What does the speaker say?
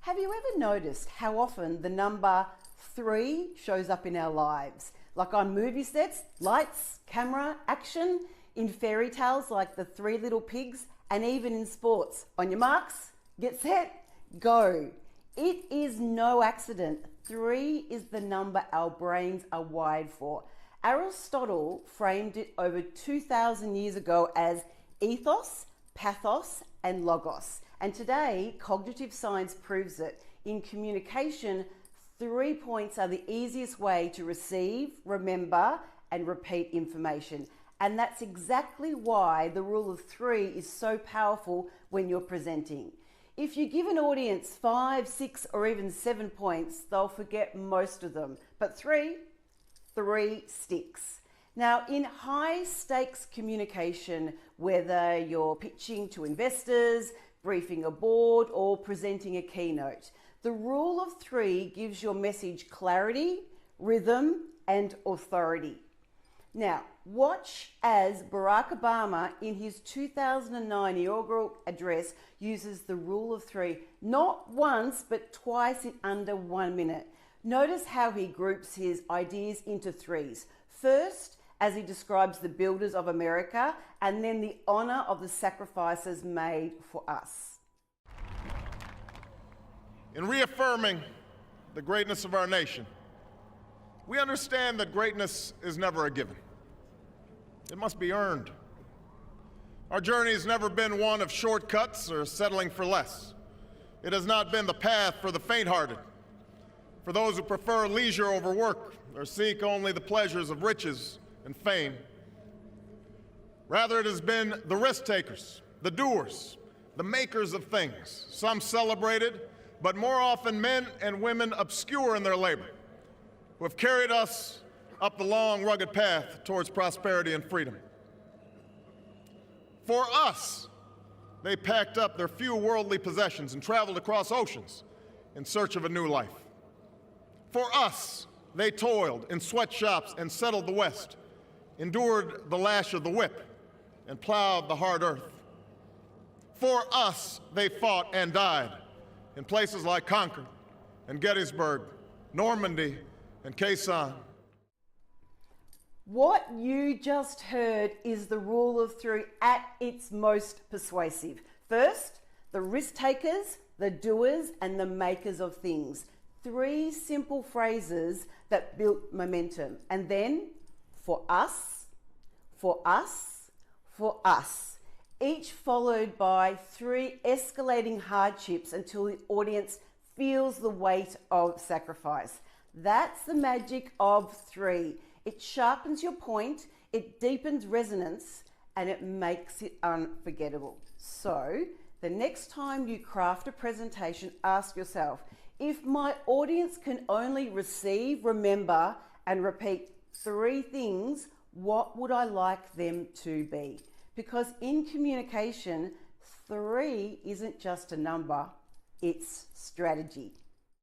Have you ever noticed how often the number 3 shows up in our lives? Like on movie sets, lights, camera, action, in fairy tales like the Three Little Pigs, and even in sports. On your marks, get set, go. It is no accident. 3 is the number our brains are wired for. Aristotle framed it over 2,000 years ago as ethos, pathos, and logos. And today, cognitive science proves it. In communication, 3 points are the easiest way to receive, remember, and repeat information. And that's exactly why the rule of 3 is so powerful when you're presenting. If you give an audience 5, 6, or even 7 points, they'll forget most of them. But 3 sticks. Now, in high stakes communication, whether you're pitching to investors, briefing a board, or presenting a keynote, the rule of 3 gives your message clarity, rhythm, and authority. Now, watch as Barack Obama, in his 2009 inaugural address, uses the rule of 3, not once, but twice in under 1 minute. Notice how he groups his ideas into 3s. First, as he describes the builders of America, and then the honor of the sacrifices made for us. In reaffirming the greatness of our nation, we understand that greatness is never a given. It must be earned. Our journey has never been one of shortcuts or settling for less. It has not been the path for the faint-hearted, for those who prefer leisure over work or seek only the pleasures of riches and fame. Rather, it has been the risk takers, the doers, the makers of things, some celebrated, but more often men and women obscure in their labor, who have carried us up the long, rugged path towards prosperity and freedom. For us, they packed up their few worldly possessions and traveled across oceans in search of a new life. For us, they toiled in sweatshops and settled the West, endured the lash of the whip, and plowed the hard earth. For us, they fought and died in places like Concord and Gettysburg, Normandy, and Khe Sanh. What you just heard is the rule of 3 at its most persuasive. First, the risk takers, the doers, and the makers of things. 3 simple phrases that built momentum. And then, for us, for us, for us. Each followed by 3 escalating hardships until the audience feels the weight of sacrifice. That's the magic of 3. It sharpens your point, it deepens resonance, and it makes it unforgettable. So, the next time you craft a presentation, ask yourself, if my audience can only receive, remember, and repeat 3 things, what would I like them to be? Because in communication, 3 isn't just a number, it's strategy.